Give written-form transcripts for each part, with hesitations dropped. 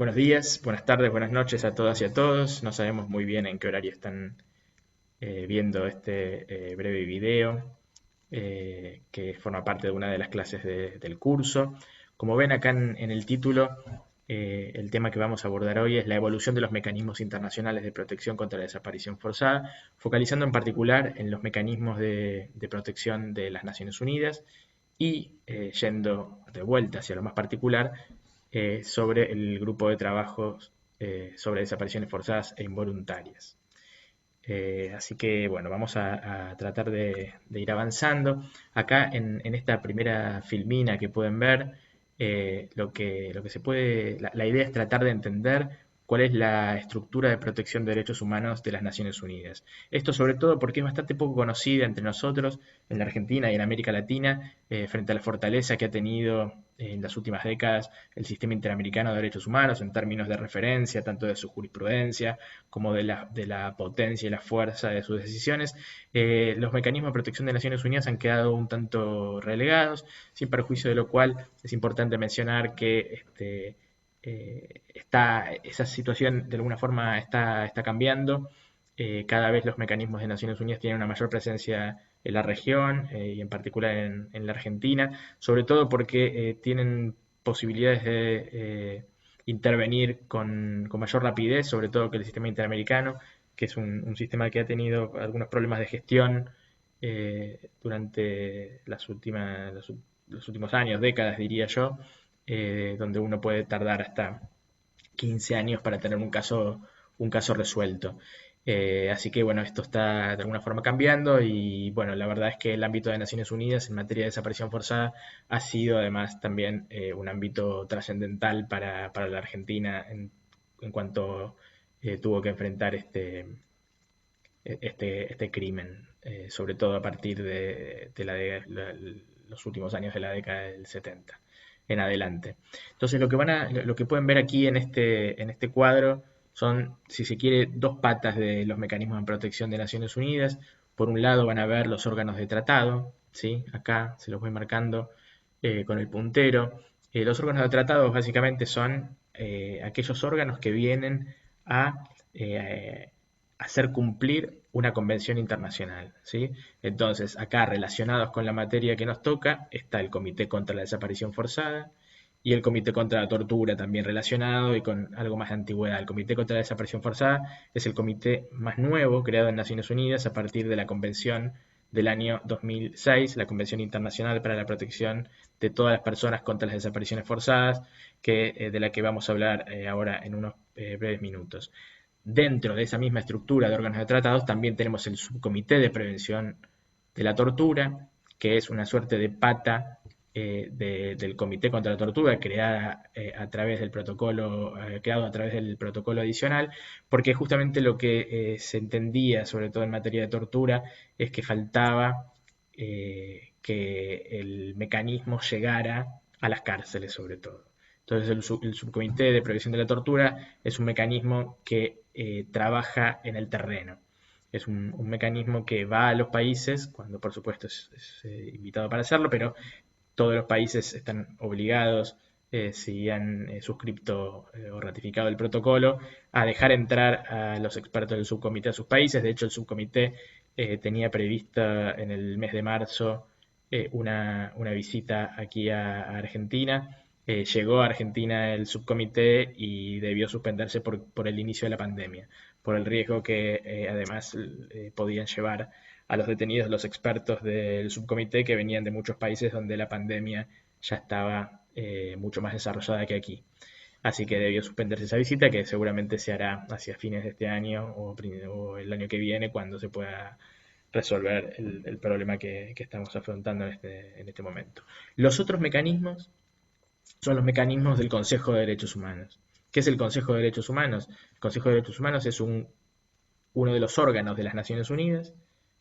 Buenos días, buenas tardes, buenas noches a todas y a todos. No sabemos muy bien en qué horario están viendo este breve video que forma parte de una de las clases del curso. Como ven acá en el título, el tema que vamos a abordar hoy es la evolución de los mecanismos internacionales de protección contra la desaparición forzada, focalizando en particular en los mecanismos de protección de las Naciones Unidas y yendo de vuelta hacia lo más particular sobre el grupo de trabajos sobre desapariciones forzadas e involuntarias. Así que bueno, vamos a tratar de ir avanzando. Acá en esta primera filmina que pueden ver, lo que se puede, la idea es tratar de entender cuál es la estructura de protección de derechos humanos de las Naciones Unidas. Esto sobre todo porque es bastante poco conocida entre nosotros, en la Argentina y en América Latina, frente a la fortaleza que ha tenido en las últimas décadas el sistema interamericano de derechos humanos en términos de referencia, tanto de su jurisprudencia como de la potencia y la fuerza de sus decisiones. Los mecanismos de protección de Naciones Unidas han quedado un tanto relegados, sin perjuicio de lo cual es importante mencionar que esa situación de alguna forma está cambiando. Cada vez los mecanismos de Naciones Unidas tienen una mayor presencia en la región y en particular en la Argentina, sobre todo porque tienen posibilidades de intervenir con mayor rapidez, sobre todo que el sistema interamericano, que es un sistema que ha tenido algunos problemas de gestión durante los últimos años, décadas diría yo, donde uno puede tardar hasta 15 años para tener un caso resuelto. Así que bueno, esto está de alguna forma cambiando y bueno, la verdad es que el ámbito de Naciones Unidas en materia de desaparición forzada ha sido además también un ámbito trascendental para la Argentina en cuanto tuvo que enfrentar este crimen, sobre todo a partir los últimos años de la década del 70 en adelante. Entonces lo que pueden ver aquí en este cuadro son, si se quiere, dos patas de los mecanismos de protección de Naciones Unidas. Por un lado van a ver los órganos de tratado, ¿sí? Acá se los voy marcando con el puntero. Los órganos de tratado básicamente son aquellos órganos que vienen a hacer cumplir una convención internacional, ¿sí? Entonces, acá relacionados con la materia que nos toca, está el Comité contra la Desaparición Forzada y el Comité contra la Tortura también relacionado y con algo más de antigüedad. El Comité contra la Desaparición Forzada es el comité más nuevo creado en Naciones Unidas a partir de la Convención del año 2006, la Convención Internacional para la Protección de todas las personas contra las desapariciones forzadas, de la que vamos a hablar ahora en unos breves minutos. Dentro de esa misma estructura de órganos de tratados también tenemos el Subcomité de Prevención de la Tortura, que es una suerte de pata del Comité contra la Tortura creada a través del protocolo, creado a través del protocolo adicional, porque justamente lo que se entendía, sobre todo en materia de tortura, es que faltaba que el mecanismo llegara a las cárceles, sobre todo. Entonces, el Subcomité de Prevención de la Tortura es un mecanismo que trabaja en el terreno. Es un mecanismo que va a los países, cuando por supuesto es invitado para hacerlo, pero todos los países están obligados, si han suscrito o ratificado el protocolo, a dejar entrar a los expertos del subcomité a sus países. De hecho, el subcomité tenía prevista en el mes de marzo una visita aquí a Argentina. Llegó a Argentina el subcomité y debió suspenderse por el inicio de la pandemia, por el riesgo que además podían llevar a los detenidos los expertos del subcomité que venían de muchos países donde la pandemia ya estaba mucho más desarrollada que aquí. Así que debió suspenderse esa visita que seguramente se hará hacia fines de este año o el año que viene cuando se pueda resolver el problema que estamos afrontando en este momento. Los otros mecanismos son los mecanismos del Consejo de Derechos Humanos. ¿Qué es el Consejo de Derechos Humanos? El Consejo de Derechos Humanos es uno de los órganos de las Naciones Unidas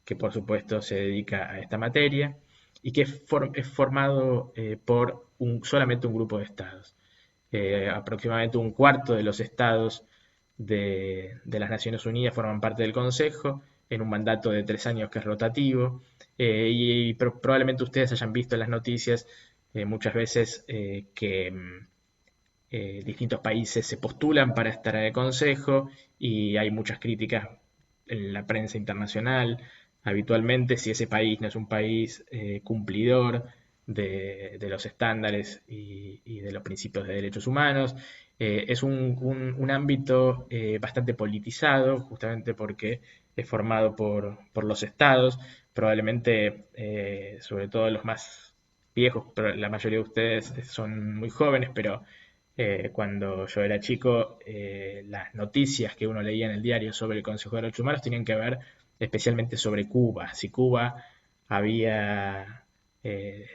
que por supuesto se dedica a esta materia y que es formado por solamente un grupo de estados. Aproximadamente un cuarto de los estados de las Naciones Unidas forman parte del Consejo en un mandato de 3 años que es rotativo y probablemente ustedes hayan visto en las noticias muchas veces que distintos países se postulan para estar en el Consejo y hay muchas críticas en la prensa internacional. Habitualmente, si ese país no es un país cumplidor de los estándares y de los principios de derechos humanos, es un ámbito bastante politizado, justamente porque es formado por los estados, probablemente, sobre todo los más viejos, pero la mayoría de ustedes son muy jóvenes, pero cuando yo era chico, las noticias que uno leía en el diario sobre el Consejo de Derechos Humanos tenían que ver especialmente sobre Cuba, si Cuba había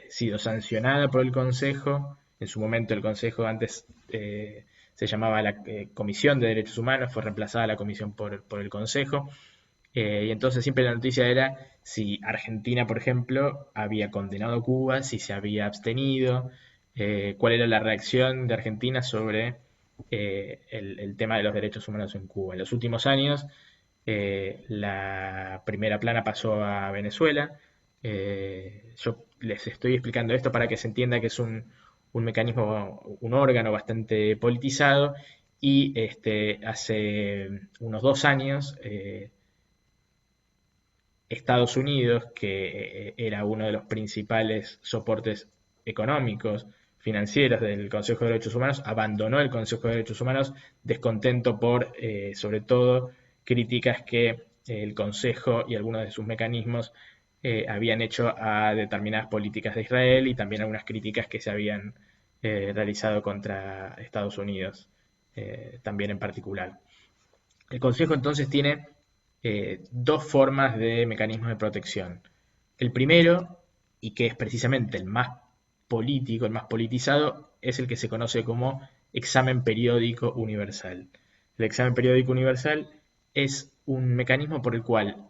sido sancionada por el Consejo. En su momento el Consejo antes se llamaba la Comisión de Derechos Humanos, fue reemplazada la Comisión por el Consejo. Y entonces siempre la noticia era si Argentina, por ejemplo, había condenado a Cuba, si se había abstenido, cuál era la reacción de Argentina sobre el tema de los derechos humanos en Cuba. En los últimos años, la primera plana pasó a Venezuela. Yo les estoy explicando esto para que se entienda que es un mecanismo, un órgano bastante politizado y hace unos 2 años Estados Unidos, que era uno de los principales soportes económicos, financieros del Consejo de Derechos Humanos, abandonó el Consejo de Derechos Humanos descontento por, sobre todo, críticas que el Consejo y algunos de sus mecanismos habían hecho a determinadas políticas de Israel y también algunas críticas que se habían realizado contra Estados Unidos, también en particular. El Consejo entonces tiene dos formas de mecanismos de protección. El primero, y que es precisamente el más político, el más politizado, es el que se conoce como examen periódico universal. El examen periódico universal es un mecanismo por el cual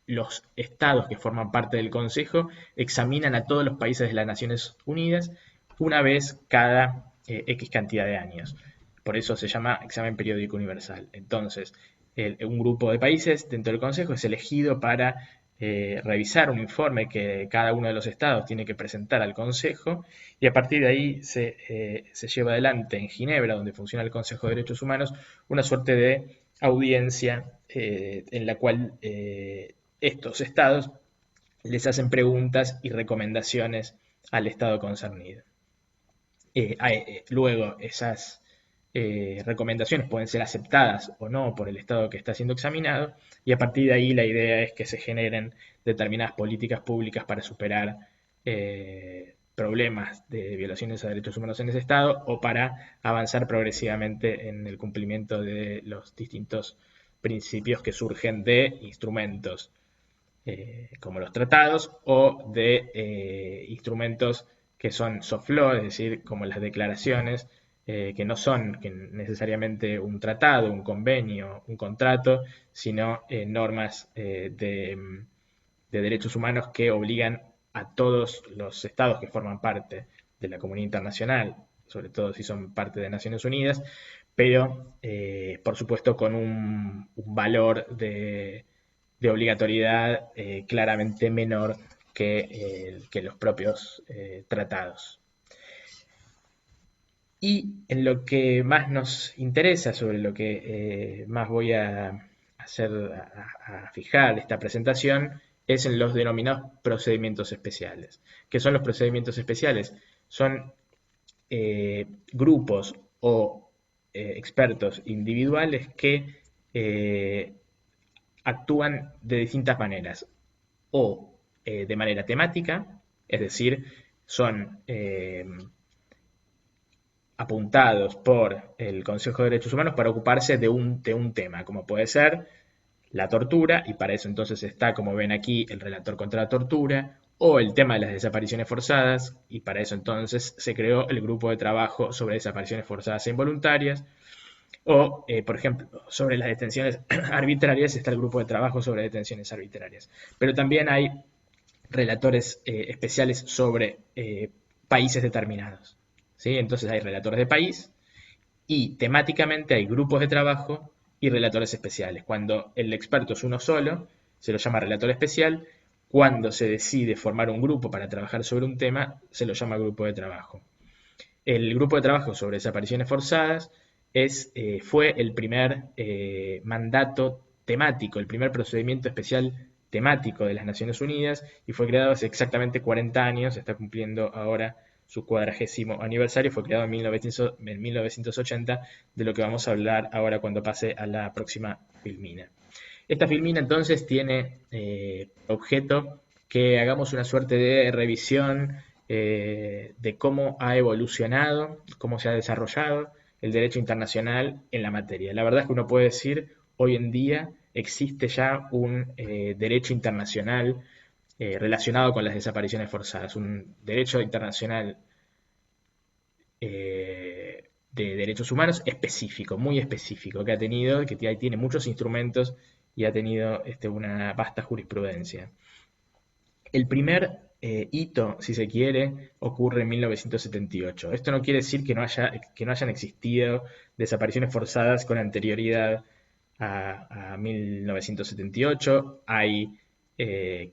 los estados que forman parte del Consejo examinan a todos los países de las Naciones Unidas una vez cada X cantidad de años. Por eso se llama examen periódico universal. Entonces, un grupo de países dentro del Consejo es elegido para revisar un informe que cada uno de los estados tiene que presentar al Consejo y a partir de ahí se lleva adelante en Ginebra, donde funciona el Consejo de Derechos Humanos, una suerte de audiencia en la cual estos estados les hacen preguntas y recomendaciones al estado concernido. Luego esas recomendaciones pueden ser aceptadas o no por el estado que está siendo examinado y a partir de ahí la idea es que se generen determinadas políticas públicas para superar problemas de violaciones a derechos humanos en ese estado o para avanzar progresivamente en el cumplimiento de los distintos principios que surgen de instrumentos como los tratados o de instrumentos que son soft law, es decir, como las declaraciones, que no son necesariamente un tratado, un convenio, un contrato, sino normas de derechos humanos que obligan a todos los estados que forman parte de la comunidad internacional, sobre todo si son parte de Naciones Unidas, pero por supuesto con un valor de obligatoriedad claramente menor que los propios tratados. Y en lo que más nos interesa, sobre lo que más voy a hacer, a fijar esta presentación, es en los denominados procedimientos especiales. ¿Qué son los procedimientos especiales? Son grupos o expertos individuales que actúan de distintas maneras, o de manera temática, es decir, son apuntados por el Consejo de Derechos Humanos para ocuparse de un tema, como puede ser la tortura, y para eso entonces está, como ven aquí, el relator contra la tortura, o el tema de las desapariciones forzadas, y para eso entonces se creó el grupo de trabajo sobre desapariciones forzadas e involuntarias, o, por ejemplo, sobre las detenciones arbitrarias está el grupo de trabajo sobre detenciones arbitrarias. Pero también hay relatores especiales sobre países determinados, ¿sí? Entonces hay relatores de país y temáticamente hay grupos de trabajo y relatores especiales. Cuando el experto es uno solo, se lo llama relator especial. Cuando se decide formar un grupo para trabajar sobre un tema, se lo llama grupo de trabajo. El grupo de trabajo sobre desapariciones forzadas fue el primer mandato temático, el primer procedimiento especial temático de las Naciones Unidas y fue creado hace exactamente 40 años, está cumpliendo ahora su 40º aniversario, fue creado en 1980, de lo que vamos a hablar ahora cuando pase a la próxima filmina. Esta filmina entonces tiene objeto que hagamos una suerte de revisión de cómo ha evolucionado, cómo se ha desarrollado el derecho internacional en la materia. La verdad es que uno puede decir, hoy en día existe ya un derecho internacional relacionado con las desapariciones forzadas, un derecho internacional de derechos humanos específico, muy específico, que ha tenido, que tiene muchos instrumentos y ha tenido una vasta jurisprudencia. El primer hito, si se quiere, ocurre en 1978. Esto no quiere decir que no hayan existido desapariciones forzadas con anterioridad a 1978. Hay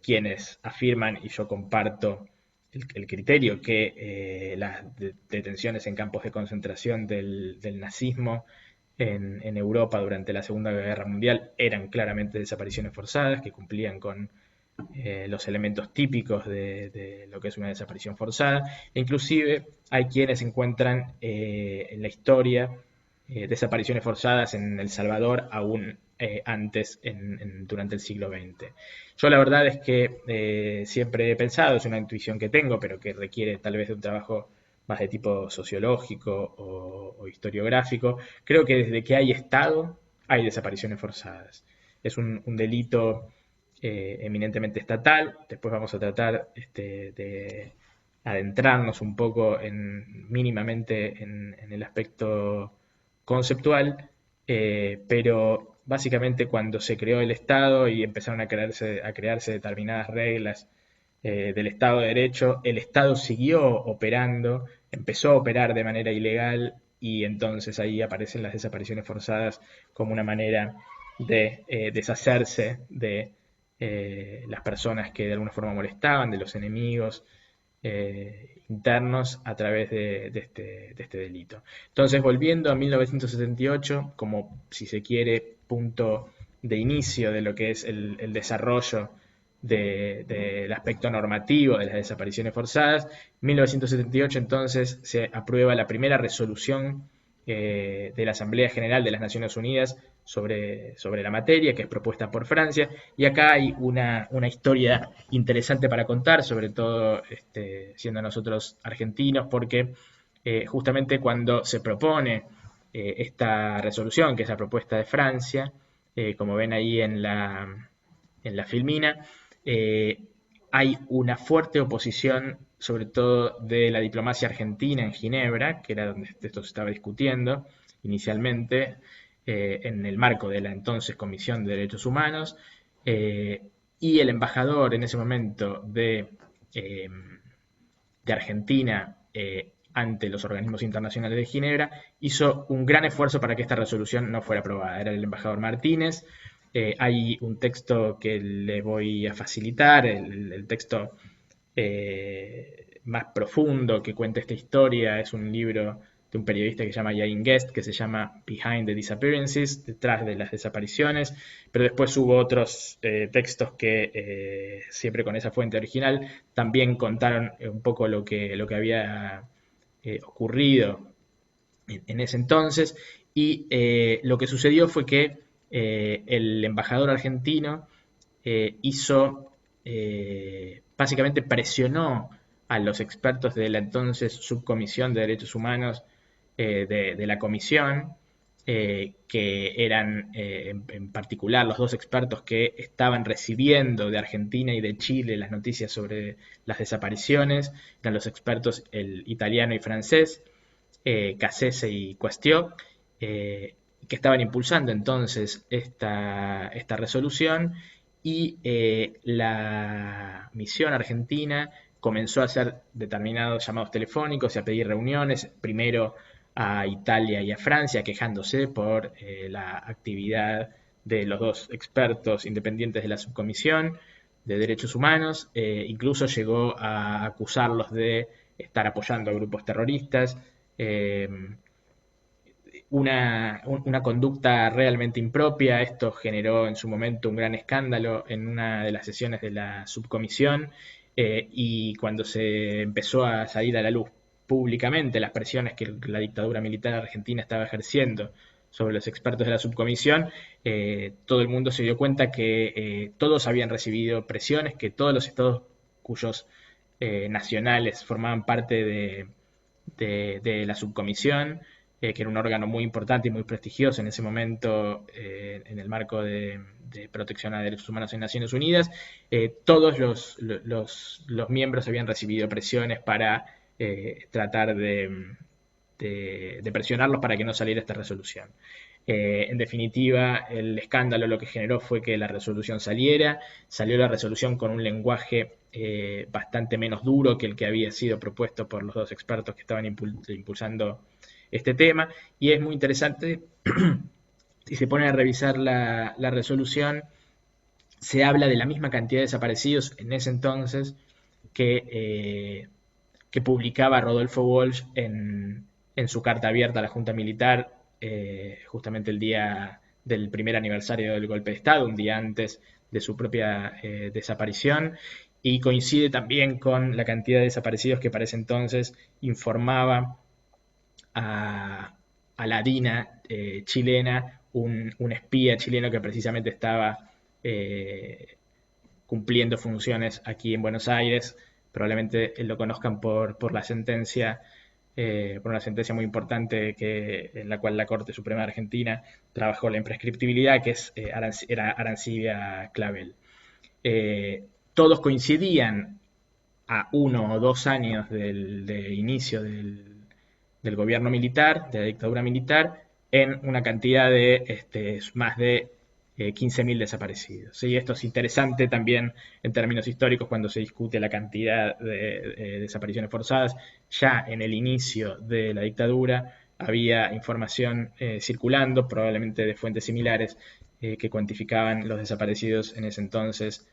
quienes afirman, y yo comparto el criterio, que las detenciones en campos de concentración del nazismo en Europa durante la Segunda Guerra Mundial eran claramente desapariciones forzadas, que cumplían con los elementos típicos de lo que es una desaparición forzada. E inclusive hay quienes encuentran en la historia desapariciones forzadas en El Salvador aún antes, durante el siglo XX. Yo la verdad es que siempre he pensado, es una intuición que tengo, pero que requiere tal vez de un trabajo más de tipo sociológico o historiográfico. Creo que desde que hay Estado hay desapariciones forzadas. Es un delito eminentemente estatal. Después vamos a tratar de adentrarnos un poco mínimamente en el aspecto conceptual, pero básicamente cuando se creó el Estado y empezaron a crearse determinadas reglas del Estado de Derecho, el Estado siguió operando, empezó a operar de manera ilegal y entonces ahí aparecen las desapariciones forzadas como una manera de deshacerse de las personas que de alguna forma molestaban, de los enemigos internos a través de este delito. Entonces, volviendo a 1978, como si se quiere punto de inicio de lo que es el desarrollo del aspecto normativo de las desapariciones forzadas, en 1978 entonces se aprueba la primera resolución de la Asamblea General de las Naciones Unidas sobre la materia, que es propuesta por Francia, y acá hay una historia interesante para contar, sobre todo siendo nosotros argentinos, porque justamente cuando se propone esta resolución, que es la propuesta de Francia, como ven ahí en la filmina, eh, hay una fuerte oposición, sobre todo de la diplomacia argentina en Ginebra, que era donde esto se estaba discutiendo inicialmente, en el marco de la entonces Comisión de Derechos Humanos, y el embajador en ese momento eh, de Argentina ante los organismos internacionales de Ginebra hizo un gran esfuerzo para que esta resolución no fuera aprobada. Era el embajador Martínez. Hay un texto que le voy a facilitar, el texto más profundo que cuenta esta historia. Es un libro de un periodista que se llama Jain Guest, que se llama Behind the Disappearances, detrás de las desapariciones, pero después hubo otros textos que, siempre con esa fuente original, también contaron un poco lo que había ocurrido en ese entonces, y lo que sucedió fue que el embajador argentino básicamente presionó a los expertos de la entonces Subcomisión de Derechos Humanos de la Comisión, que eran en particular los dos expertos que estaban recibiendo de Argentina y de Chile las noticias sobre las desapariciones, eran los expertos el italiano y francés, Cassese y Quastiò, que estaban impulsando entonces esta resolución, y la misión argentina comenzó a hacer determinados llamados telefónicos y a pedir reuniones, primero a Italia y a Francia, quejándose por la actividad de los dos expertos independientes de la subcomisión de derechos humanos. Incluso llegó a acusarlos de estar apoyando a grupos terroristas. eh, una conducta realmente impropia. Esto generó en su momento un gran escándalo en una de las sesiones de la subcomisión, y cuando se empezó a salir a la luz públicamente las presiones que la dictadura militar argentina estaba ejerciendo sobre los expertos de la subcomisión, todo el mundo se dio cuenta que todos habían recibido presiones, que todos los estados cuyos nacionales formaban parte de la subcomisión, que era un órgano muy importante y muy prestigioso en ese momento, en el marco de protección a derechos humanos en Naciones Unidas. Todos los miembros habían recibido presiones para tratar de presionarlos para que no saliera esta resolución. En definitiva, el escándalo lo que generó fue que la resolución salió la resolución con un lenguaje bastante menos duro que el que había sido propuesto por los dos expertos que estaban impulsando este tema, y es muy interesante. Si se pone a revisar la resolución, se habla de la misma cantidad de desaparecidos en ese entonces que publicaba Rodolfo Walsh en su carta abierta a la Junta Militar, justamente el día del primer aniversario del golpe de Estado, un día antes de su propia desaparición, y coincide también con la cantidad de desaparecidos que para ese entonces informaba a la DINA chilena, un espía chileno que precisamente estaba cumpliendo funciones aquí en Buenos Aires. Probablemente lo conozcan por la sentencia, por una sentencia muy importante en la cual la Corte Suprema de Argentina trabajó la imprescriptibilidad, que era Arancibia Clavel. Todos coincidían a 1 o 2 años de inicio del gobierno militar, de la dictadura militar, en una cantidad de más de 15.000 desaparecidos. Y esto es interesante también en términos históricos cuando se discute la cantidad de desapariciones forzadas. Ya en el inicio de la dictadura había información circulando, probablemente de fuentes similares, que cuantificaban los desaparecidos en ese entonces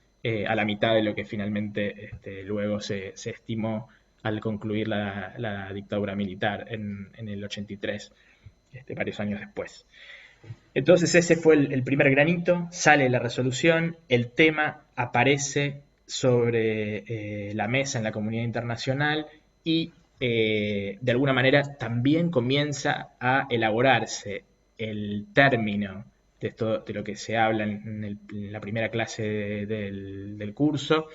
a la mitad de lo que finalmente luego se estimó al concluir la dictadura militar en el 83, varios años después. Entonces ese fue el primer granito, sale la resolución, el tema aparece sobre la mesa en la comunidad internacional, y de alguna manera también comienza a elaborarse el término de lo que se habla en la primera clase del curso,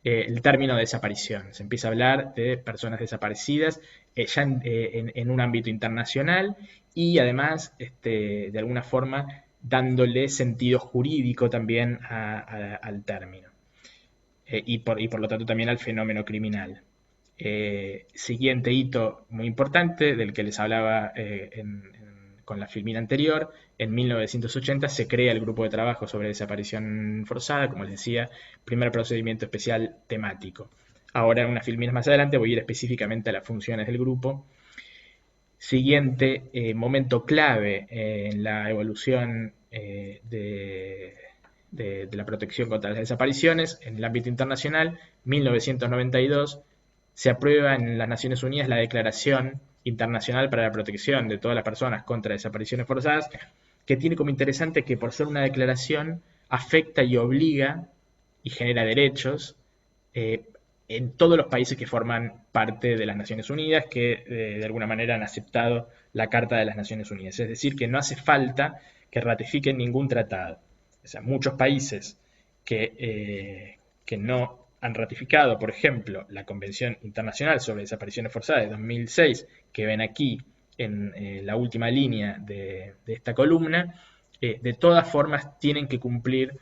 el término de desaparición. Se empieza a hablar de personas desaparecidas ya en un ámbito internacional, y además, de alguna forma, dándole sentido jurídico también al término, y por lo tanto también al fenómeno criminal. Siguiente hito muy importante del que les hablaba con la filmina anterior: en 1980 se crea el grupo de trabajo sobre desaparición forzada, como les decía, primer procedimiento especial temático. Ahora, en unas filminas más adelante, voy a ir específicamente a las funciones del grupo. Siguiente momento clave en la evolución de la protección contra las desapariciones en el ámbito internacional: 1992 se aprueba en las Naciones Unidas la Declaración Internacional para la Protección de todas las personas contra desapariciones forzadas, que tiene como interesante que, por ser una declaración, afecta y obliga y genera derechos en todos los países que forman parte de las Naciones Unidas, que de alguna manera han aceptado la Carta de las Naciones Unidas. Es decir, que no hace falta que ratifiquen ningún tratado. O sea, muchos países que no han ratificado, por ejemplo, la Convención Internacional sobre Desapariciones Forzadas de 2006, que ven aquí en la última línea de esta columna, de todas formas tienen que cumplir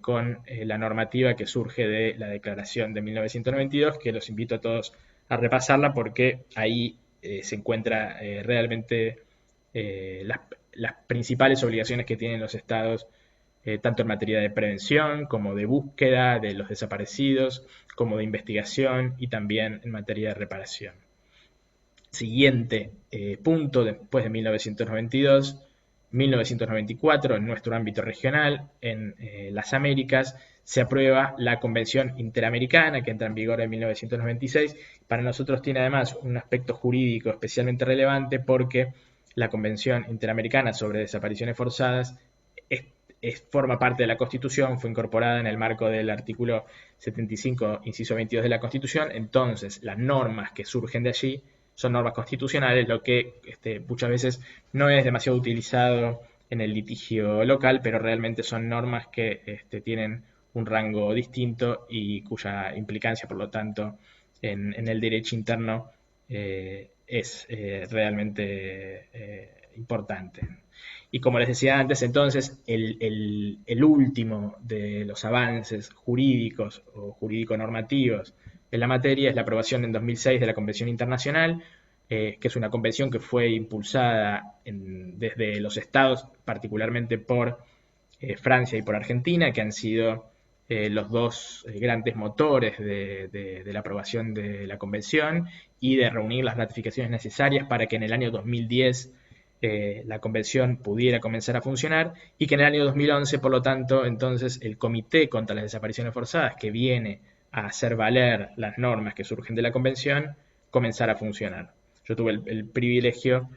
con la normativa que surge de la Declaración de 1992, que los invito a todos a repasarla, porque ahí se encuentra realmente las principales obligaciones que tienen los estados, tanto en materia de prevención como de búsqueda de los desaparecidos, como de investigación, y también en materia de reparación. Siguiente punto, después de 1992, 1994, en nuestro ámbito regional, en las Américas, se aprueba la Convención Interamericana, que entra en vigor en 1996. Para nosotros tiene además un aspecto jurídico especialmente relevante porque la Convención Interamericana sobre Desapariciones Forzadas forma parte de la Constitución, fue incorporada en el marco del artículo 75, inciso 22 de la Constitución. Entonces, las normas que surgen de allí son normas constitucionales, lo que muchas veces no es demasiado utilizado en el litigio local, pero realmente son normas que tienen un rango distinto y cuya implicancia, por lo tanto, en el derecho interno es realmente importante. Y como les decía antes, entonces, el último de los avances jurídicos o jurídico-normativos en la materia es la aprobación en 2006 de la Convención Internacional, que es una convención que fue impulsada desde los estados, particularmente por Francia y por Argentina, que han sido los dos grandes motores de la aprobación de la convención y de reunir las ratificaciones necesarias para que en el año 2010 la convención pudiera comenzar a funcionar y que en el año 2011, por lo tanto, entonces el Comité contra las Desapariciones Forzadas, que viene a hacer valer las normas que surgen de la convención, comenzara a funcionar. Yo tuve el privilegio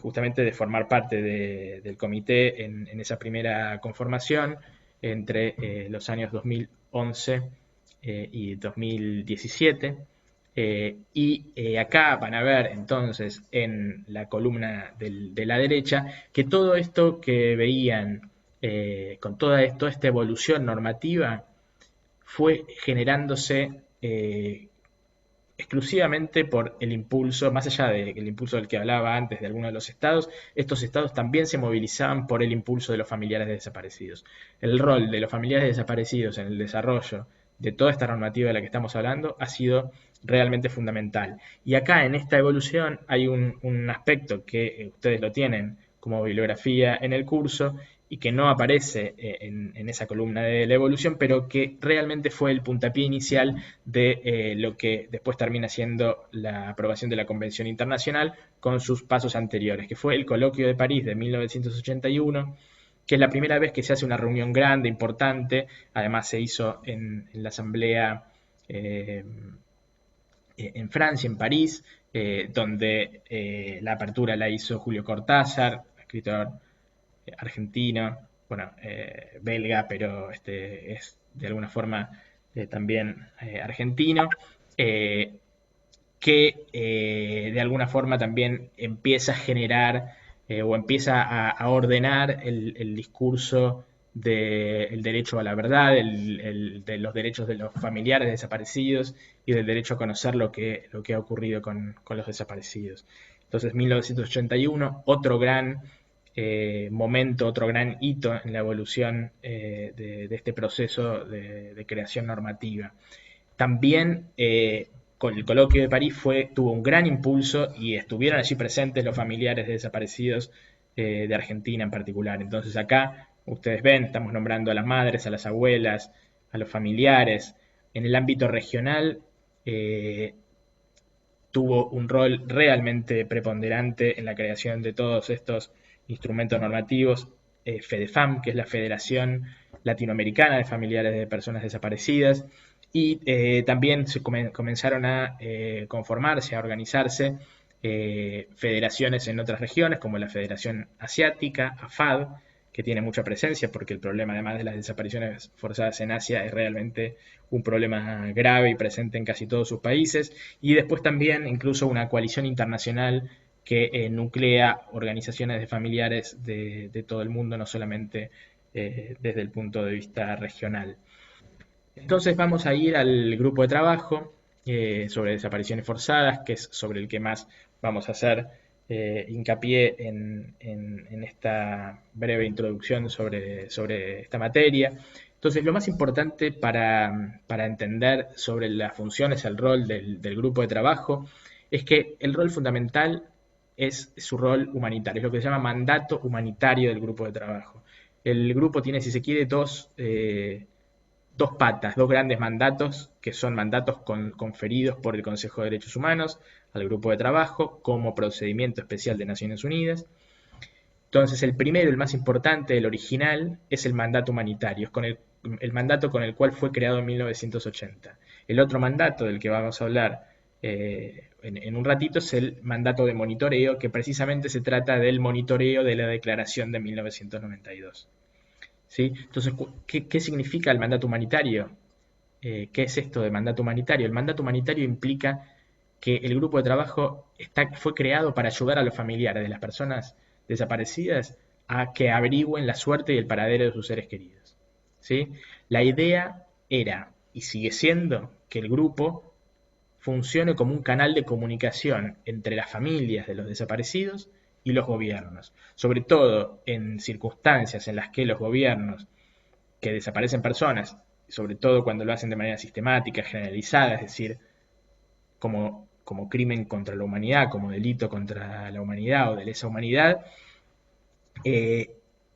justamente de formar parte del comité en esa primera conformación entre los años 2011 y 2017. Acá van a ver entonces en la columna de la derecha que todo esto que veían con toda esta evolución normativa fue generándose exclusivamente por el impulso, más allá del impulso del que hablaba antes de algunos de los estados, estos estados también se movilizaban por el impulso de los familiares de desaparecidos. El rol de los familiares desaparecidos en el desarrollo de toda esta normativa de la que estamos hablando ha sido realmente fundamental. Y acá en esta evolución hay un aspecto que ustedes lo tienen como bibliografía en el curso y que no aparece en esa columna de la evolución, pero que realmente fue el puntapié inicial de lo que después termina siendo la aprobación de la Convención Internacional con sus pasos anteriores, que fue el Coloquio de París de 1981, que es la primera vez que se hace una reunión grande, importante. Además se hizo en la Asamblea en Francia, en París, donde la apertura la hizo Julio Cortázar, escritor argentino, bueno, belga, pero es de alguna forma también argentino, que de alguna forma también empieza a generar o empieza a ordenar el discurso del derecho a la verdad, de los derechos de los familiares desaparecidos y del derecho a conocer lo que ha ocurrido con los desaparecidos. Entonces, 1981, otro gran momento, otro gran hito en la evolución de este proceso de creación normativa. También con el coloquio de París tuvo un gran impulso y estuvieron allí presentes los familiares de desaparecidos de Argentina en particular. Entonces acá ustedes ven, estamos nombrando a las madres, a las abuelas, a los familiares. En el ámbito regional tuvo un rol realmente preponderante en la creación de todos estos instrumentos normativos. FEDEFAM, que es la Federación Latinoamericana de Familiares de Personas Desaparecidas, y también se comenzaron a conformarse, a organizarse federaciones en otras regiones, como la Federación Asiática, AFAD, que tiene mucha presencia porque el problema, además de las desapariciones forzadas en Asia, es realmente un problema grave y presente en casi todos sus países. Y después también incluso una coalición internacional que nuclea organizaciones de familiares de todo el mundo, no solamente desde el punto de vista regional. Entonces vamos a ir al grupo de trabajo sobre desapariciones forzadas, que es sobre el que más vamos a hacer hincapié en esta breve introducción sobre esta materia. Entonces, lo más importante para entender sobre las funciones, el rol del grupo de trabajo, es que el rol fundamental es su rol humanitario, es lo que se llama mandato humanitario del grupo de trabajo. El grupo tiene, si se quiere, dos patas, dos grandes mandatos, que son mandatos conferidos por el Consejo de Derechos Humanos al grupo de trabajo como procedimiento especial de Naciones Unidas, Entonces, el primero, el más importante, el original, es el mandato humanitario, es con el mandato con el cual fue creado en 1980. El otro mandato del que vamos a hablar en un ratito es el mandato de monitoreo, que precisamente se trata del monitoreo de la declaración de 1992. ¿Sí? Entonces, ¿qué significa el mandato humanitario? ¿Qué es esto de mandato humanitario? El mandato humanitario implica que el grupo de trabajo fue creado para ayudar a los familiares de las personas desaparecidas a que averigüen la suerte y el paradero de sus seres queridos. ¿Sí? La idea era, y sigue siendo, que el grupo funcione como un canal de comunicación entre las familias de los desaparecidos y los gobiernos, sobre todo en circunstancias en las que los gobiernos que desaparecen personas, sobre todo cuando lo hacen de manera sistemática, generalizada, es decir, como crimen contra la humanidad, como delito contra la humanidad o de lesa humanidad, eh,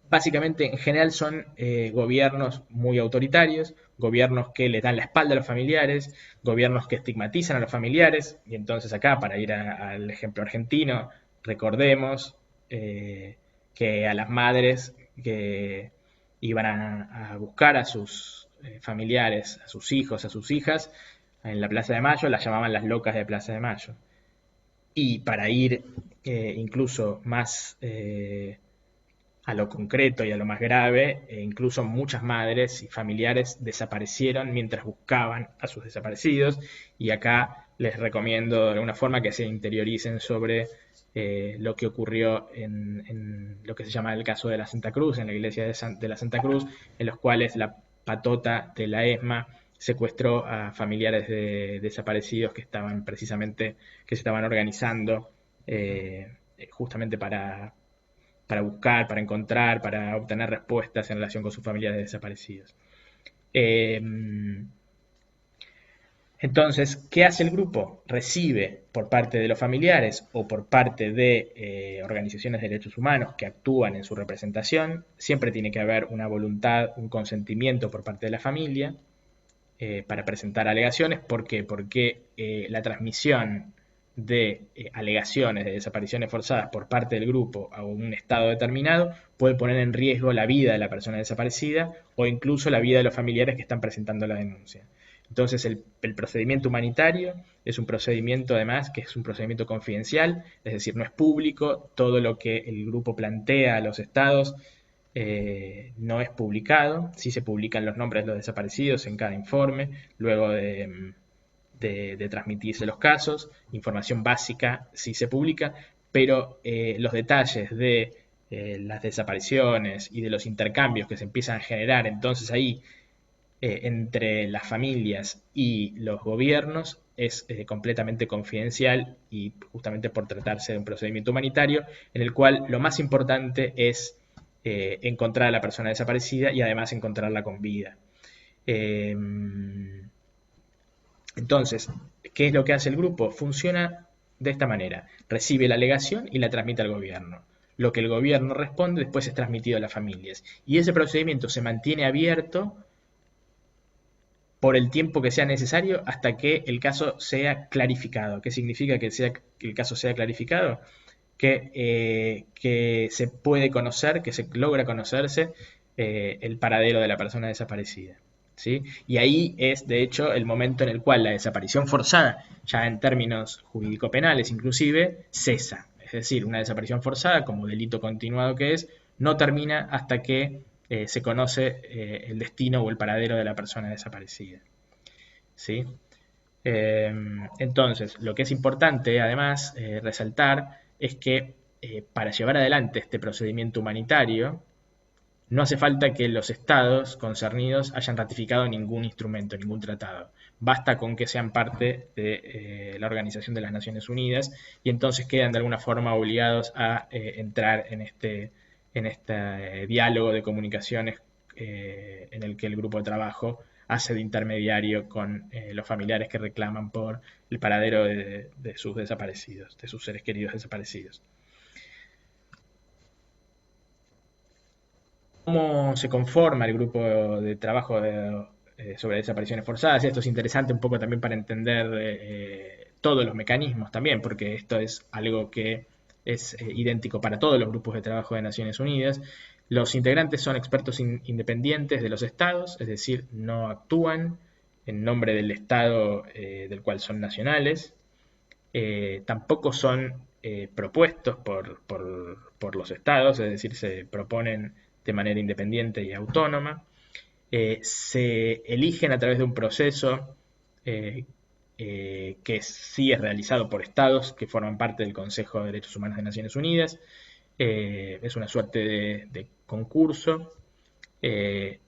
básicamente en general son gobiernos muy autoritarios, gobiernos que le dan la espalda a los familiares, gobiernos que estigmatizan a los familiares, y entonces acá, para ir al ejemplo argentino, recordemos que a las madres que iban a buscar a sus familiares, a sus hijos, a sus hijas, en la Plaza de Mayo, las llamaban las locas de Plaza de Mayo. Y para ir incluso más a lo concreto y a lo más grave, incluso muchas madres y familiares desaparecieron mientras buscaban a sus desaparecidos, y acá les recomiendo de alguna forma que se interioricen sobre lo que ocurrió en lo que se llama el caso de la Santa Cruz, en la iglesia de la Santa Cruz, en los cuales la patota de la ESMA secuestró a familiares de desaparecidos que estaban precisamente, que se estaban organizando justamente para buscar, para encontrar, para obtener respuestas en relación con sus familiares desaparecidos. Eh, entonces, ¿qué hace el grupo? Recibe por parte de los familiares o por parte de organizaciones de derechos humanos que actúan en su representación. Siempre tiene que haber una voluntad, un consentimiento por parte de la familia para presentar alegaciones. ¿Por qué? Porque la transmisión de alegaciones de desapariciones forzadas por parte del grupo a un estado determinado puede poner en riesgo la vida de la persona desaparecida o incluso la vida de los familiares que están presentando la denuncia. Entonces el procedimiento humanitario es un procedimiento además que es un procedimiento confidencial, es decir, no es público, todo lo que el grupo plantea a los estados no es publicado, sí se publican los nombres de los desaparecidos en cada informe, luego de transmitirse los casos, información básica sí se publica, pero los detalles de las desapariciones y de los intercambios que se empiezan a generar entonces ahí entre las familias y los gobiernos es completamente confidencial, y justamente por tratarse de un procedimiento humanitario en el cual lo más importante es encontrar a la persona desaparecida y además encontrarla con vida. Eh, entonces, ¿qué es lo que hace el grupo? Funciona de esta manera. Recibe la alegación y la transmite al gobierno. Lo que el gobierno responde después es transmitido a las familias. Y ese procedimiento se mantiene abierto por el tiempo que sea necesario hasta que el caso sea clarificado. ¿Qué significa que el caso sea clarificado? Que se puede conocer, que se logra conocerse el paradero de la persona desaparecida. ¿Sí? Y ahí es, de hecho, el momento en el cual la desaparición forzada, ya en términos jurídico-penales inclusive, cesa. Es decir, una desaparición forzada, como delito continuado que es, no termina hasta que se conoce el destino o el paradero de la persona desaparecida. ¿Sí? Eh, entonces, lo que es importante, además, resaltar es que para llevar adelante este procedimiento humanitario, no hace falta que los estados concernidos hayan ratificado ningún instrumento, ningún tratado. Basta con que sean parte de la Organización de las Naciones Unidas y entonces quedan de alguna forma obligados a entrar en este diálogo de comunicaciones en el que el grupo de trabajo hace de intermediario con los familiares que reclaman por el paradero de sus desaparecidos, de sus seres queridos desaparecidos. ¿Cómo se conforma el grupo de trabajo sobre desapariciones forzadas? Esto es interesante un poco también para entender todos los mecanismos también, porque esto es algo que es idéntico para todos los grupos de trabajo de Naciones Unidas. Los integrantes son expertos independientes de los estados, es decir, no actúan en nombre del estado del cual son nacionales. Tampoco son propuestos por los estados, es decir, se proponen de manera independiente y autónoma. Se eligen a través de un proceso eh, que sí es realizado por estados que forman parte del Consejo de Derechos Humanos de Naciones Unidas. Es una suerte de concurso. Eh,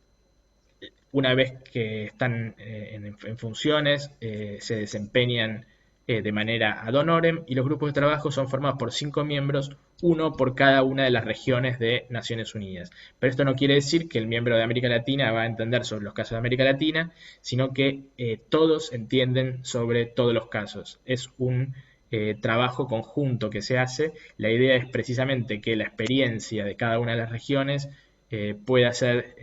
una vez que están en funciones, se desempeñan de manera ad honorem y los grupos de trabajo son formados por 5 miembros, uno por cada una de las regiones de Naciones Unidas. Pero esto no quiere decir que el miembro de América Latina va a entender sobre los casos de América Latina, sino que todos entienden sobre todos los casos. Es un trabajo conjunto que se hace. La idea es precisamente que la experiencia de cada una de las regiones pueda ser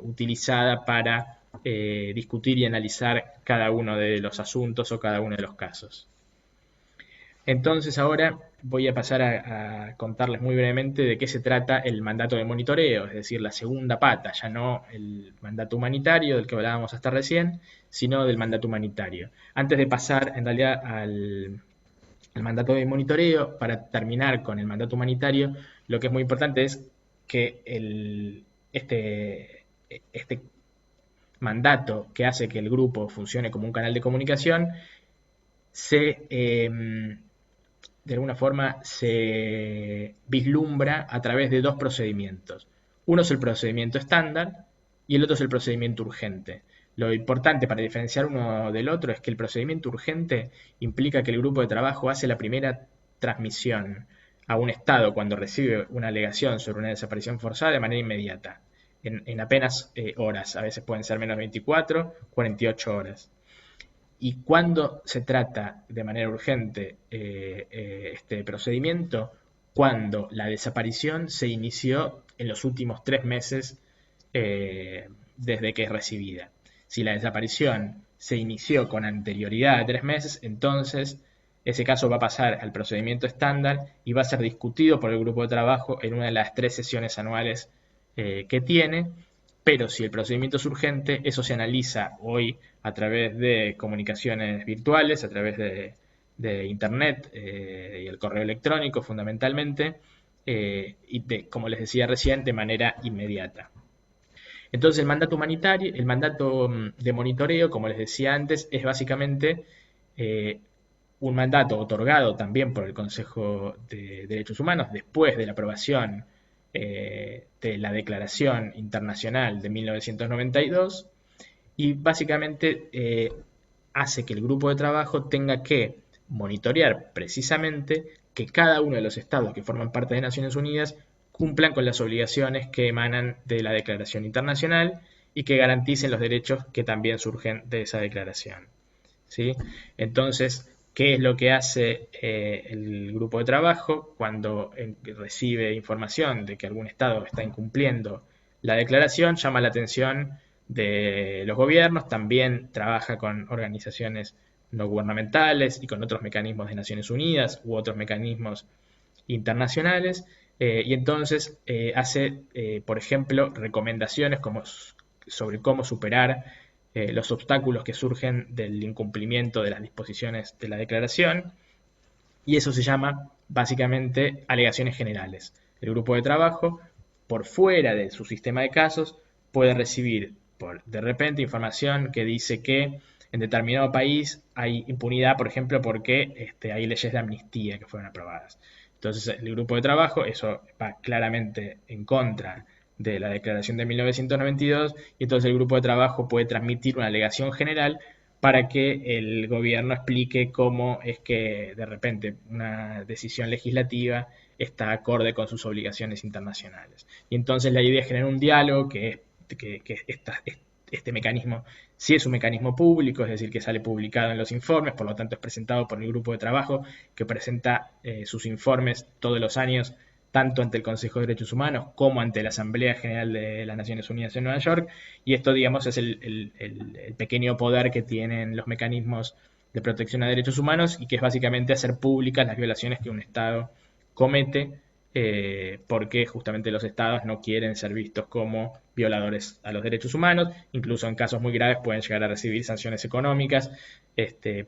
utilizada para discutir y analizar cada uno de los asuntos o cada uno de los casos. Entonces ahora voy a pasar a contarles muy brevemente de qué se trata el mandato de monitoreo, es decir, la segunda pata, ya no el mandato humanitario del que hablábamos hasta recién, sino del mandato humanitario. Antes de pasar en realidad al mandato de monitoreo, para terminar con el mandato humanitario, lo que es muy importante es que este mandato que hace que el grupo funcione como un canal de comunicación de alguna forma se vislumbra a través de dos procedimientos. Uno es el procedimiento estándar y el otro es el procedimiento urgente. Lo importante para diferenciar uno del otro es que el procedimiento urgente implica que el grupo de trabajo hace la primera transmisión a un Estado cuando recibe una alegación sobre una desaparición forzada de manera inmediata, en apenas horas, a veces pueden ser menos 24, 48 horas. Y cuando se trata de manera urgente este procedimiento, cuando la desaparición se inició en los últimos 3 meses desde que es recibida. Si la desaparición se inició con anterioridad a 3 meses, entonces ese caso va a pasar al procedimiento estándar y va a ser discutido por el grupo de trabajo en una de las 3 sesiones anuales que tiene. Pero si el procedimiento es urgente, eso se analiza hoy a través de comunicaciones virtuales, a través de Internet y el correo electrónico fundamentalmente, como les decía recién, de manera inmediata. Entonces el mandato humanitario, el mandato de monitoreo, como les decía antes, es básicamente un mandato otorgado también por el Consejo de Derechos Humanos después de la aprobación de la Declaración Internacional de 1992 y básicamente hace que el grupo de trabajo tenga que monitorear precisamente que cada uno de los estados que forman parte de Naciones Unidas cumplan con las obligaciones que emanan de la Declaración Internacional y que garanticen los derechos que también surgen de esa declaración. ¿Sí? Entonces, ¿qué es lo que hace el grupo de trabajo cuando recibe información de que algún Estado está incumpliendo la declaración? Llama la atención de los gobiernos, también trabaja con organizaciones no gubernamentales y con otros mecanismos de Naciones Unidas u otros mecanismos internacionales, y entonces hace, por ejemplo, recomendaciones sobre cómo superar los obstáculos que surgen del incumplimiento de las disposiciones de la declaración, y eso se llama básicamente alegaciones generales. El grupo de trabajo, por fuera de su sistema de casos, puede recibir de repente información que dice que en determinado país hay impunidad, por ejemplo, porque hay leyes de amnistía que fueron aprobadas. Entonces el grupo de trabajo, eso va claramente en contra de la declaración de 1992 y entonces el grupo de trabajo puede transmitir una alegación general para que el gobierno explique cómo es que de repente una decisión legislativa está acorde con sus obligaciones internacionales. Y entonces la idea es generar un diálogo que este mecanismo sí es un mecanismo público, es decir, que sale publicado en los informes, por lo tanto es presentado por el grupo de trabajo que presenta sus informes todos los años tanto ante el Consejo de Derechos Humanos como ante la Asamblea General de las Naciones Unidas en Nueva York, y esto, digamos, es el pequeño poder que tienen los mecanismos de protección a derechos humanos y que es básicamente hacer públicas las violaciones que un Estado comete porque justamente los estados no quieren ser vistos como violadores a los derechos humanos. Incluso en casos muy graves pueden llegar a recibir sanciones económicas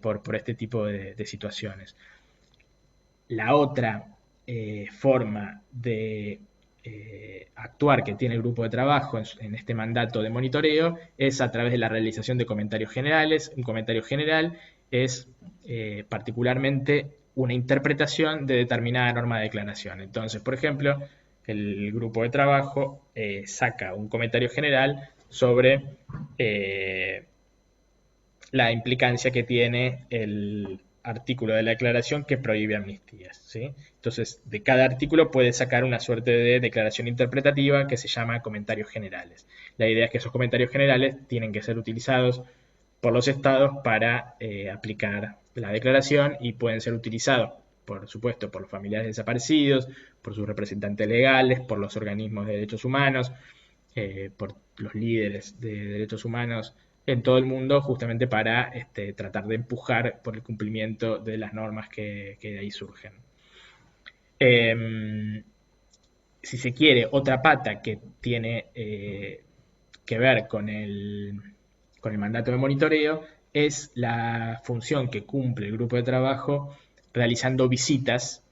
por este tipo de situaciones. La otra forma de actuar que tiene el grupo de trabajo en este mandato de monitoreo es a través de la realización de comentarios generales. Un comentario general es particularmente una interpretación de determinada norma de declaración. Entonces, por ejemplo, el grupo de trabajo saca un comentario general sobre la implicancia que tiene el artículo de la declaración que prohíbe amnistías, ¿sí? Entonces, de cada artículo puede sacar una suerte de declaración interpretativa que se llama comentarios generales. La idea es que esos comentarios generales tienen que ser utilizados por los estados para aplicar la declaración y pueden ser utilizados, por supuesto, por los familiares desaparecidos, por sus representantes legales, por los organismos de derechos humanos, por los líderes de derechos humanos en todo el mundo, justamente para tratar de empujar por el cumplimiento de las normas que de ahí surgen. Si se quiere, otra pata que tiene que ver con el mandato de monitoreo es la función que cumple el grupo de trabajo realizando visitas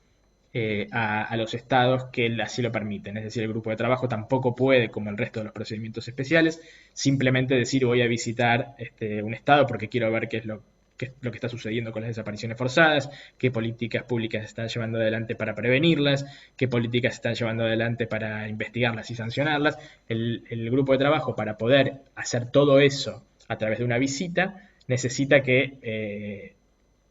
a los estados que así lo permiten. Es decir, el grupo de trabajo tampoco puede, como el resto de los procedimientos especiales, simplemente decir voy a visitar un estado porque quiero ver qué es lo que está sucediendo con las desapariciones forzadas, qué políticas públicas se están llevando adelante para prevenirlas, qué políticas se están llevando adelante para investigarlas y sancionarlas. El grupo de trabajo, para poder hacer todo eso a través de una visita, necesita que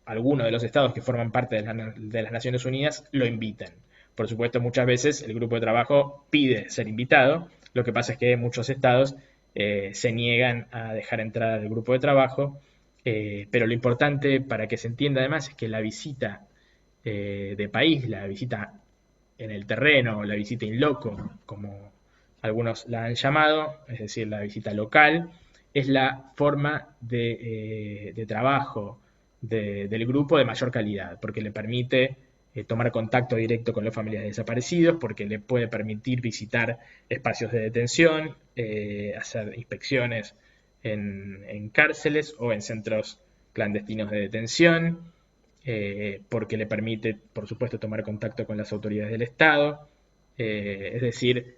algunos de los estados que forman parte de las Naciones Unidas lo inviten. Por supuesto, muchas veces el grupo de trabajo pide ser invitado, lo que pasa es que muchos estados se niegan a dejar entrar al grupo de trabajo, pero lo importante para que se entienda además es que la visita de país, la visita en el terreno, la visita in loco, como algunos la han llamado, es decir, la visita local, es la forma de trabajo del grupo de mayor calidad, porque le permite tomar contacto directo con los familiares desaparecidos, porque le puede permitir visitar espacios de detención, hacer inspecciones en cárceles o en centros clandestinos de detención, porque le permite, por supuesto, tomar contacto con las autoridades del Estado, es decir,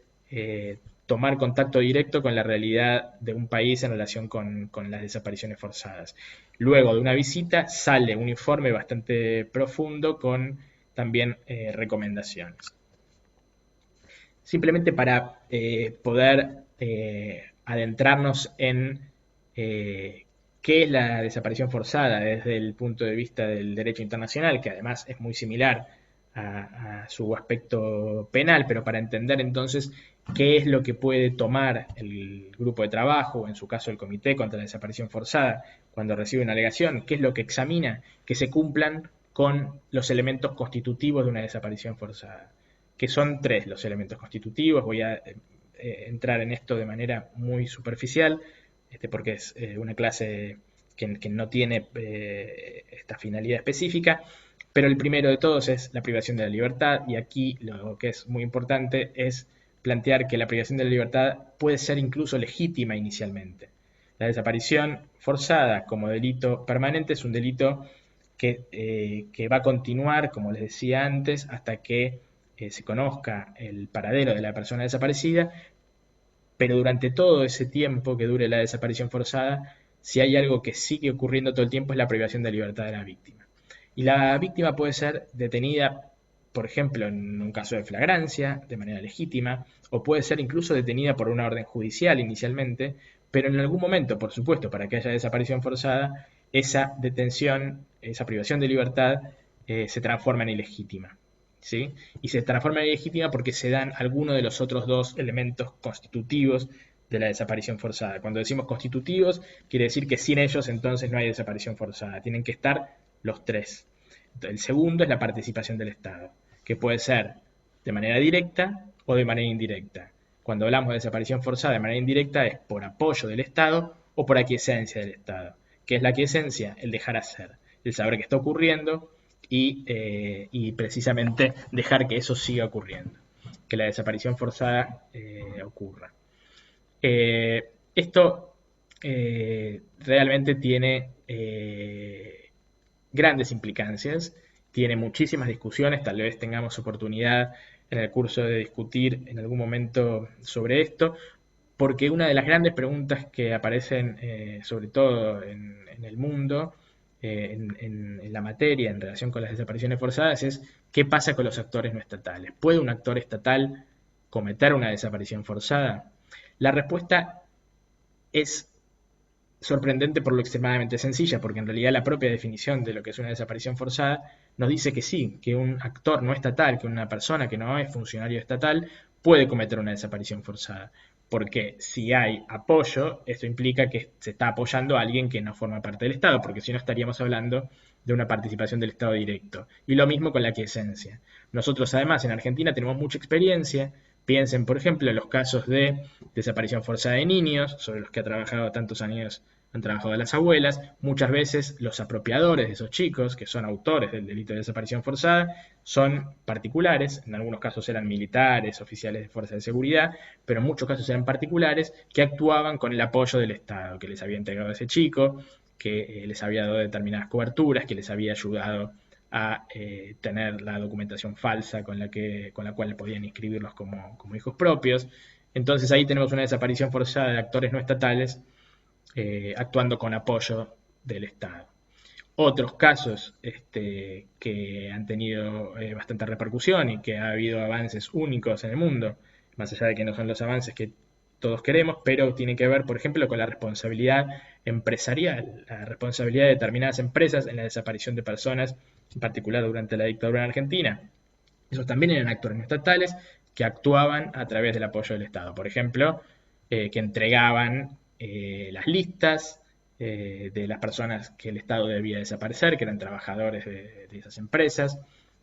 tomar contacto directo con la realidad de un país en relación con las desapariciones forzadas. Luego de una visita sale un informe bastante profundo con también recomendaciones. Simplemente para poder adentrarnos en qué es la desaparición forzada desde el punto de vista del derecho internacional, que además es muy similar a su aspecto penal, pero para entender entonces qué es lo que puede tomar el grupo de trabajo, o en su caso el Comité contra la Desaparición Forzada, cuando recibe una alegación, qué es lo que examina, que se cumplan con los elementos constitutivos de una desaparición forzada, que son tres los elementos constitutivos. Voy a entrar en esto de manera muy superficial, porque es una clase que no tiene esta finalidad específica, pero el primero de todos es la privación de la libertad, y aquí lo que es muy importante es plantear que la privación de la libertad puede ser incluso legítima inicialmente. La desaparición forzada como delito permanente es un delito que va a continuar, como les decía antes, hasta que se conozca el paradero de la persona desaparecida, pero durante todo ese tiempo que dure la desaparición forzada, si hay algo que sigue ocurriendo todo el tiempo es la privación de libertad de la víctima. Y la víctima puede ser detenida, por ejemplo, en un caso de flagrancia, de manera legítima, o puede ser incluso detenida por una orden judicial inicialmente, pero en algún momento, por supuesto, para que haya desaparición forzada, esa detención, esa privación de libertad, se transforma en ilegítima. ¿Sí? Y se transforma en ilegítima porque se dan algunos de los otros dos elementos constitutivos de la desaparición forzada. Cuando decimos constitutivos, quiere decir que sin ellos entonces no hay desaparición forzada. Tienen que estar los tres. El segundo es la participación del Estado, que puede ser de manera directa o de manera indirecta. Cuando hablamos de desaparición forzada de manera indirecta es por apoyo del Estado o por aquiescencia del Estado. ¿Qué es la aquiescencia? El dejar hacer, el saber que está ocurriendo, y precisamente dejar que eso siga ocurriendo, que la desaparición forzada ocurra. Esto realmente tiene grandes implicancias, tiene muchísimas discusiones, tal vez tengamos oportunidad en el curso de discutir en algún momento sobre esto, porque una de las grandes preguntas que aparecen, sobre todo en el mundo, en la materia en relación con las desapariciones forzadas, es qué pasa con los actores no estatales. ¿Puede un actor estatal cometer una desaparición forzada? La respuesta es sorprendente por lo extremadamente sencilla, porque en realidad la propia definición de lo que es una desaparición forzada nos dice que sí, que un actor no estatal, que una persona que no es funcionario estatal, puede cometer una desaparición forzada. Porque si hay apoyo, esto implica que se está apoyando a alguien que no forma parte del Estado, porque si no estaríamos hablando de una participación del Estado directo. Y lo mismo con la quiesencia. Nosotros además en Argentina tenemos mucha experiencia. Piensen, por ejemplo, en los casos de desaparición forzada de niños, sobre los que ha trabajado tantos años han trabajado las abuelas. Muchas veces los apropiadores de esos chicos, que son autores del delito de desaparición forzada, son particulares, en algunos casos eran militares, oficiales de fuerzas de seguridad, pero en muchos casos eran particulares que actuaban con el apoyo del Estado, que les había entregado a ese chico, que les había dado determinadas coberturas, que les había ayudado a tener la documentación falsa con la cual podían inscribirlos como hijos propios. Entonces ahí tenemos una desaparición forzada de actores no estatales actuando con apoyo del Estado. Otros casos que han tenido bastante repercusión y que ha habido avances únicos en el mundo, más allá de que no son los avances que todos queremos, pero tienen que ver, por ejemplo, con la responsabilidad empresarial, la responsabilidad de determinadas empresas en la desaparición de personas, en particular durante la dictadura en Argentina. Esos también eran actores no estatales que actuaban a través del apoyo del Estado. Por ejemplo, que entregaban las listas de las personas que el Estado debía desaparecer, que eran trabajadores de esas empresas,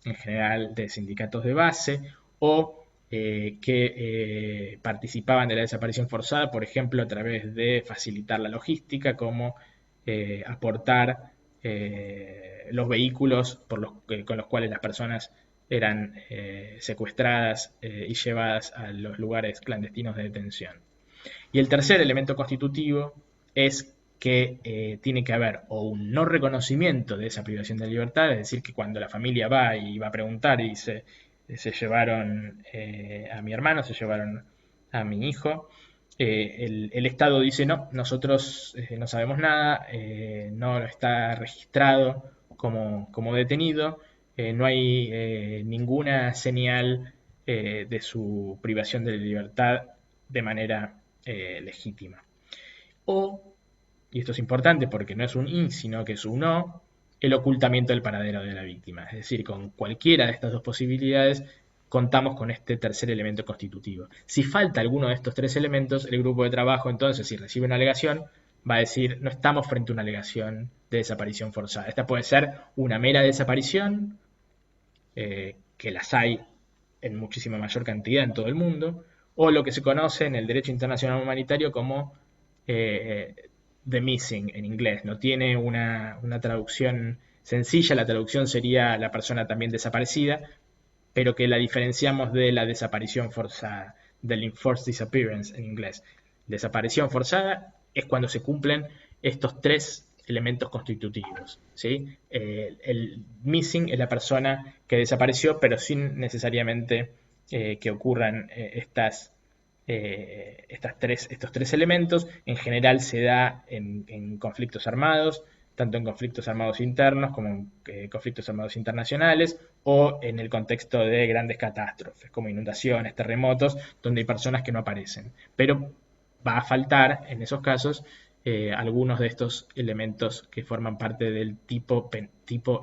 en general de sindicatos de base, o que participaban de la desaparición forzada, por ejemplo, a través de facilitar la logística, como aportar los vehículos con los cuales las personas eran secuestradas y llevadas a los lugares clandestinos de detención. Y el tercer elemento constitutivo es que tiene que haber o un no reconocimiento de esa privación de libertad, es decir, que cuando la familia va y va a preguntar y dice, se llevaron a mi hermano, se llevaron a mi hijo, el Estado dice, no, nosotros no sabemos nada, no está registrado como detenido, no hay ninguna señal de su privación de libertad de manera legítima. O, y esto es importante porque no es un in, sino que es un no, el ocultamiento del paradero de la víctima. Es decir, con cualquiera de estas dos posibilidades contamos con este tercer elemento constitutivo. Si falta alguno de estos tres elementos, el grupo de trabajo entonces, si recibe una alegación, va a decir, no estamos frente a una alegación de desaparición forzada. Esta puede ser una mera desaparición, que las hay en muchísima mayor cantidad en todo el mundo, o lo que se conoce en el derecho internacional humanitario como the missing en inglés. No tiene una traducción sencilla, la traducción sería la persona también desaparecida, pero que la diferenciamos de la desaparición forzada, del enforced disappearance en inglés. Desaparición forzada es cuando se cumplen estos tres elementos constitutivos. ¿Sí? El missing es la persona que desapareció, pero sin necesariamente que ocurran estos tres elementos. En general se da en conflictos armados, tanto en conflictos armados internos como en conflictos armados internacionales, o en el contexto de grandes catástrofes, como inundaciones, terremotos, donde hay personas que no aparecen. Pero va a faltar, en esos casos, algunos de estos elementos que forman parte del tipo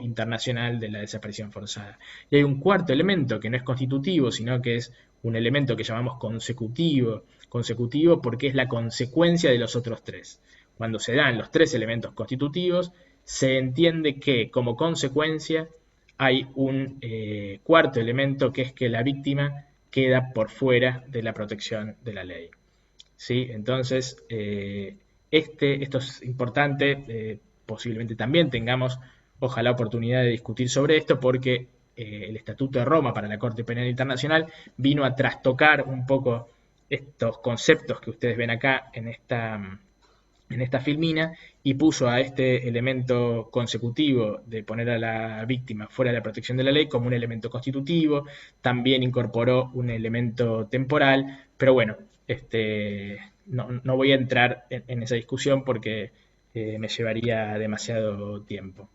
internacional de la desaparición forzada. Y hay un cuarto elemento que no es constitutivo, sino que es un elemento que llamamos consecutivo porque es la consecuencia de los otros tres. Cuando se dan los tres elementos constitutivos, se entiende que como consecuencia hay un cuarto elemento que es que la víctima queda por fuera de la protección de la ley. ¿Sí? Entonces, esto es importante, posiblemente también tengamos ojalá, oportunidad de discutir sobre esto porque el Estatuto de Roma para la Corte Penal Internacional vino a trastocar un poco estos conceptos que ustedes ven acá en esta filmina y puso a este elemento consecutivo de poner a la víctima fuera de la protección de la ley como un elemento constitutivo, también incorporó un elemento temporal, pero bueno, no voy a entrar en esa discusión porque me llevaría demasiado tiempo.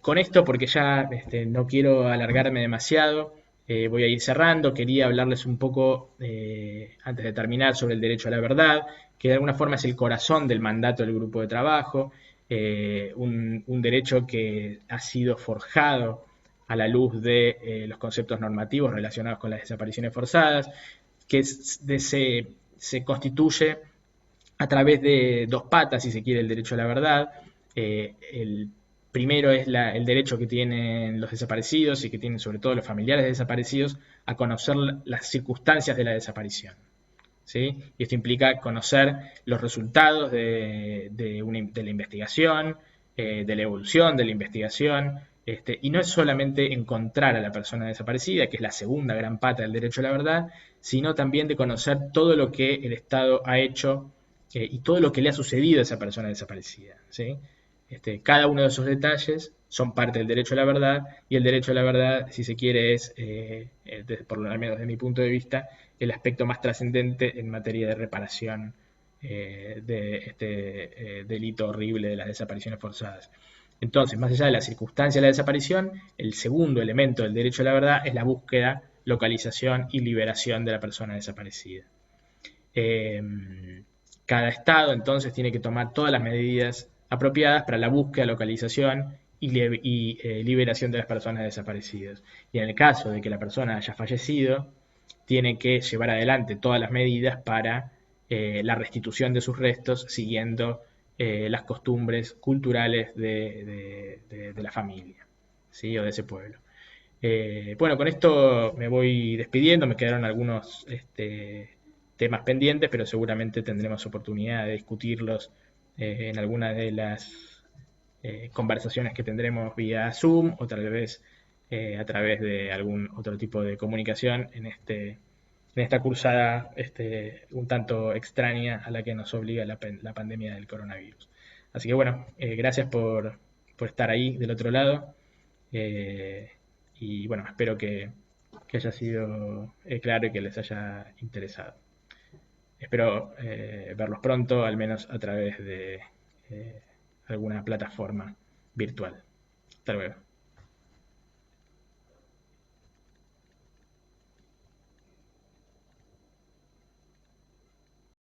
Con esto, porque ya no quiero alargarme demasiado, voy a ir cerrando. Quería hablarles un poco, antes de terminar, sobre el derecho a la verdad, que de alguna forma es el corazón del mandato del grupo de trabajo, un derecho que ha sido forjado a la luz de los conceptos normativos relacionados con las desapariciones forzadas, que se constituye a través de dos patas, si se quiere, el derecho a la verdad. El primero es el derecho que tienen los desaparecidos y que tienen sobre todo los familiares de desaparecidos a conocer las circunstancias de la desaparición. ¿Sí? Y esto implica conocer los resultados de la investigación, de la evolución de la investigación, y no es solamente encontrar a la persona desaparecida, que es la segunda gran pata del derecho a la verdad, sino también de conocer todo lo que el Estado ha hecho y todo lo que le ha sucedido a esa persona desaparecida. ¿Sí? Cada uno de esos detalles son parte del derecho a la verdad, y el derecho a la verdad, si se quiere, es, por lo menos desde mi punto de vista, el aspecto más trascendente en materia de reparación de este delito horrible de las desapariciones forzadas. Entonces, más allá de la circunstancia de la desaparición, el segundo elemento del derecho a la verdad es la búsqueda, localización y liberación de la persona desaparecida. Eh, Cada estado entonces tiene que tomar todas las medidas apropiadas para la búsqueda, localización y liberación de las personas desaparecidas. Y en el caso de que la persona haya fallecido, tiene que llevar adelante todas las medidas para la restitución de sus restos siguiendo las costumbres culturales de la familia, ¿sí? O de ese pueblo. Bueno, con esto me voy despidiendo, me quedaron algunos temas pendientes, pero seguramente tendremos oportunidad de discutirlos en alguna de las conversaciones que tendremos vía Zoom o tal vez a través de algún otro tipo de comunicación en esta cursada un tanto extraña a la que nos obliga la pandemia del coronavirus. Así que bueno, gracias por estar ahí del otro lado. Eh, y bueno, espero que haya sido claro y que les haya interesado. Espero verlos pronto, al menos a través de alguna plataforma virtual. Hasta luego.